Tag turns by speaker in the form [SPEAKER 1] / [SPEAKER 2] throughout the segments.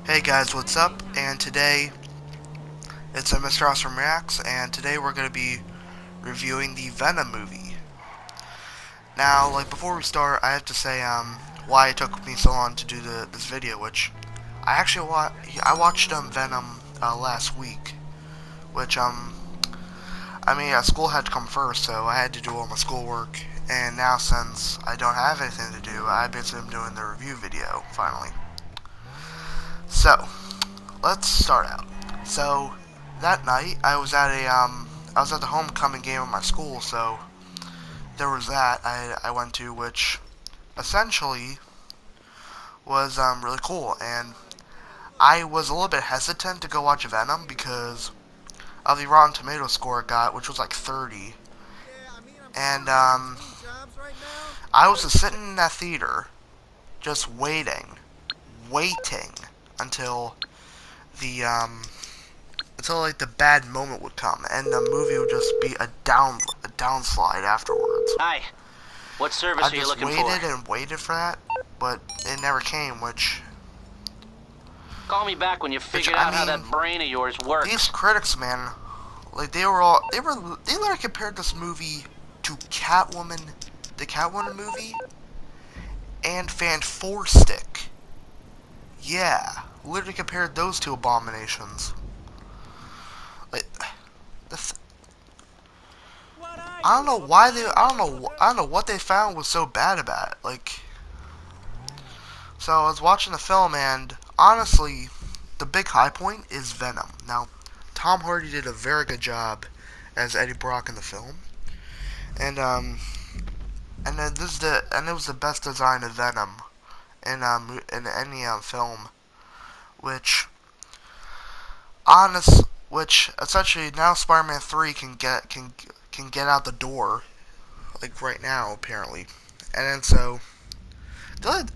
[SPEAKER 1] Hey guys, what's up? And today it's a Mr. Awesome Reacts, and today we're going to be reviewing the Venom movie. Now, before we start, I have to say why it took me so long to do this video, which I watched Venom last week, which school had to come first, so I had to do all my schoolwork, and now since I don't have anything to do, I basically am doing the review video finally. So, let's start out. So, that night I was at the homecoming game of my school, so there was that I went to, which essentially was really cool, and I was a little bit hesitant to go watch Venom because of the Rotten Tomatoes score it got, which was like 30, and I was just sitting in that theater, just waiting until the the bad moment would come, and the movie would just be a downslide afterwards.
[SPEAKER 2] Hi. What service are you looking for?
[SPEAKER 1] I just waited and waited for that, but it never came. Which
[SPEAKER 2] call me back when you figured out how that brain of yours works.
[SPEAKER 1] These critics, man, they literally compared this movie to Catwoman, the Catwoman movie, and Fan Four Stick. Yeah, literally compared those two abominations. I don't know why I don't know what they found was so bad about it. So I was watching the film, and honestly, the big high point is Venom. Now, Tom Hardy did a very good job as Eddie Brock in the film, and it was the best design of Venom in any film, which essentially now Spider-Man 3 can get out the door, right now apparently, and then so the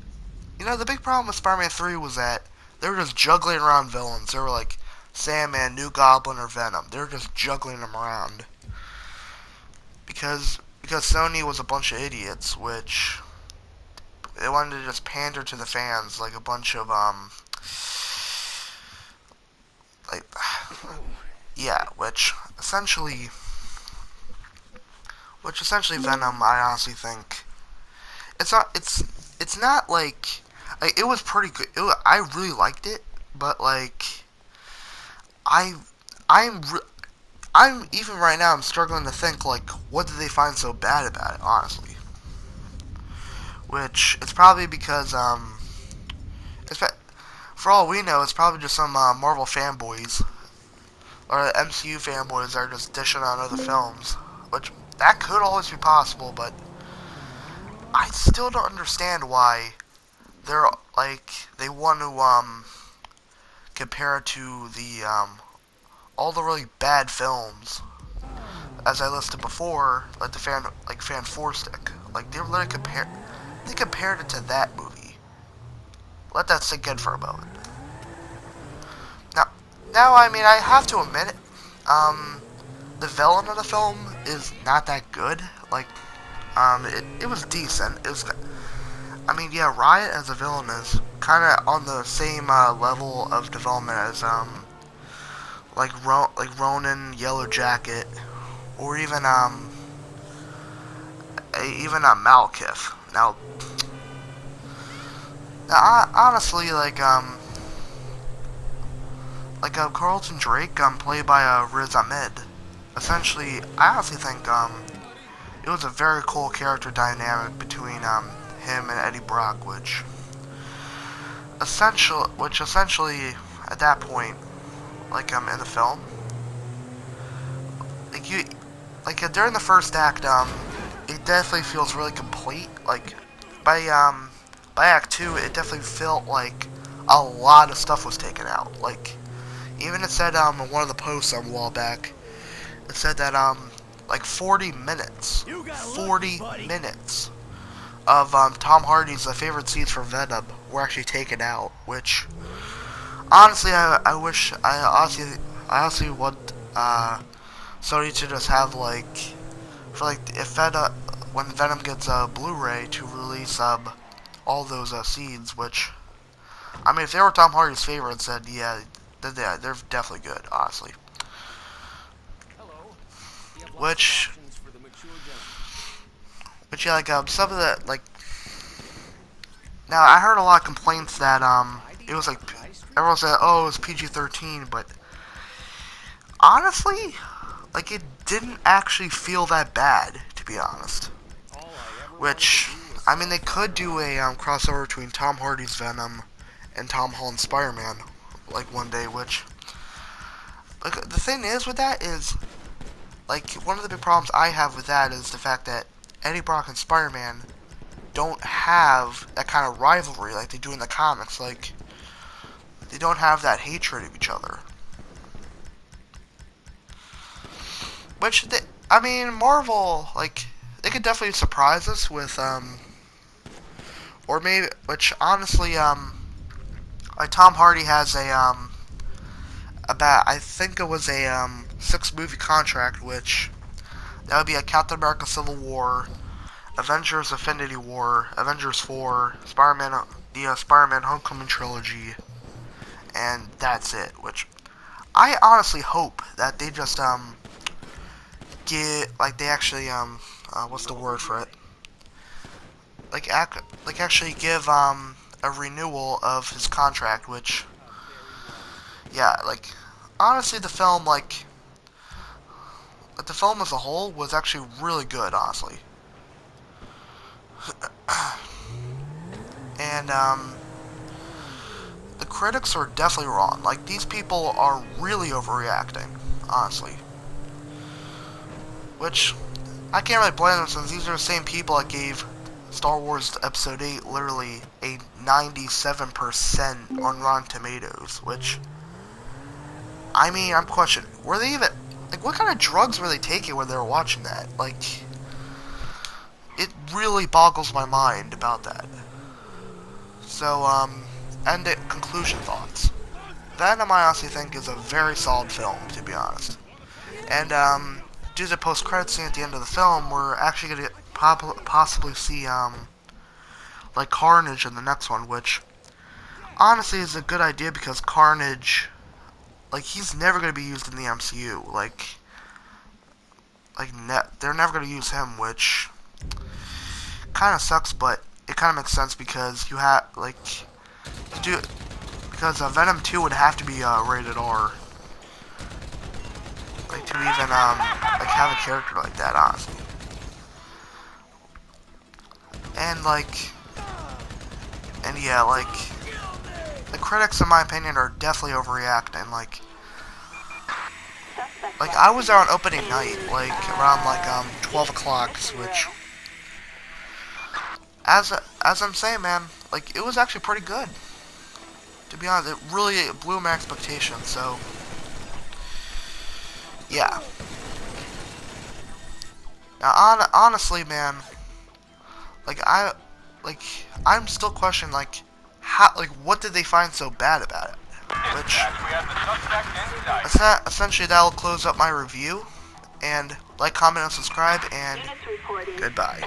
[SPEAKER 1] big problem with Spider-Man 3 was that they were just juggling around villains. They were like Sandman, New Goblin, or Venom. They were just juggling them around because Sony was a bunch of idiots, which they wanted to just pander to the fans like a bunch of yeah, which essentially Venom, I honestly think it's not like it was pretty good. I really liked it, but I'm even right now I'm struggling to think what did they find so bad about it, honestly. Which it's probably because for all we know, it's probably just some Marvel fanboys or MCU fanboys that are just dishing on other films, which that could always be possible, but I still don't understand why they want to compare it to the all the really bad films as I listed before, like Fan Four Stick. They compared it to that movie. Let that sink in for a moment. Now, I have to admit it. The villain of the film is not that good. It was decent. It was. Yeah, Riot as a villain is kind of on the same level of development as Ronin, Yellow Jacket, or even Malekith. Now honestly, Carlton Drake, played by Riz Ahmed. Essentially, I honestly think it was a very cool character dynamic between him and Eddie Brock, which essentially at that point, in the film, during the first act, it definitely feels really complete. By Act 2, it definitely felt like a lot of stuff was taken out. Even it said in one of the posts on a while back, it said that 40 minutes of Tom Hardy's favorite scenes for Venom were actually taken out, which honestly I honestly want Sony to just have when Venom gets a Blu-ray to release all those scenes, which I mean, if they were Tom Hardy's favorites, then yeah, they're definitely good, honestly. Which, yeah, like some of the like. Now I heard a lot of complaints that it was like everyone said, oh, it was PG-13, but honestly, like it didn't actually feel that bad, to be honest. Which, I mean, they could do a crossover between Tom Hardy's Venom and Tom Holland's Spider-Man, like one day. Which, like, the thing is with that is, like, one of the big problems I have with that is the fact that Eddie Brock and Spider-Man don't have that kind of rivalry like they do in the comics. Like, they don't have that hatred of each other. Which, I mean, Marvel, like, they could definitely surprise us with, or maybe, which, honestly, like, Tom Hardy has I think it was a, 6-movie contract, which, that would be a Captain America Civil War, Avengers Infinity War, Avengers 4, Spider-Man, the Spider-Man Homecoming trilogy, and that's it. Which I honestly hope that they just get like they actually what's the word for it? Like actually give a renewal of his contract. Which, yeah, like honestly the film the film as a whole was actually really good, honestly. And the critics are definitely wrong. Like, these people are really overreacting, honestly. Which, I can't really blame them, since these are the same people that gave Star Wars Episode 8 literally a 97% on Rotten Tomatoes. Which, I mean, I'm questioning, were they even, like, what kind of drugs were they taking when they were watching that? Like, it really boggles my mind about that. So, end it, conclusion thoughts. Venom, I honestly think, is a very solid film, to be honest. And, due to the post-credit scene at the end of the film, we're actually going to possibly see, like, Carnage in the next one, which, honestly, is a good idea, because Carnage, like, he's never going to be used in the MCU. They're never going to use him, which kind of sucks, but it kind of makes sense, because you have, like, because Venom 2 would have to be rated R, like, to even like have a character like that, honestly. And yeah, like, the critics, in my opinion, are definitely overreacting. Like I was there on opening night, like around like 12 o'clock, which, as I'm saying, man, like, it was actually pretty good. To be honest, it really blew my expectations, so, yeah. Now, honestly, man, I'm still questioning, like, what did they find so bad about it? Which, essentially, that'll close up my review, and like, comment, and subscribe, and goodbye.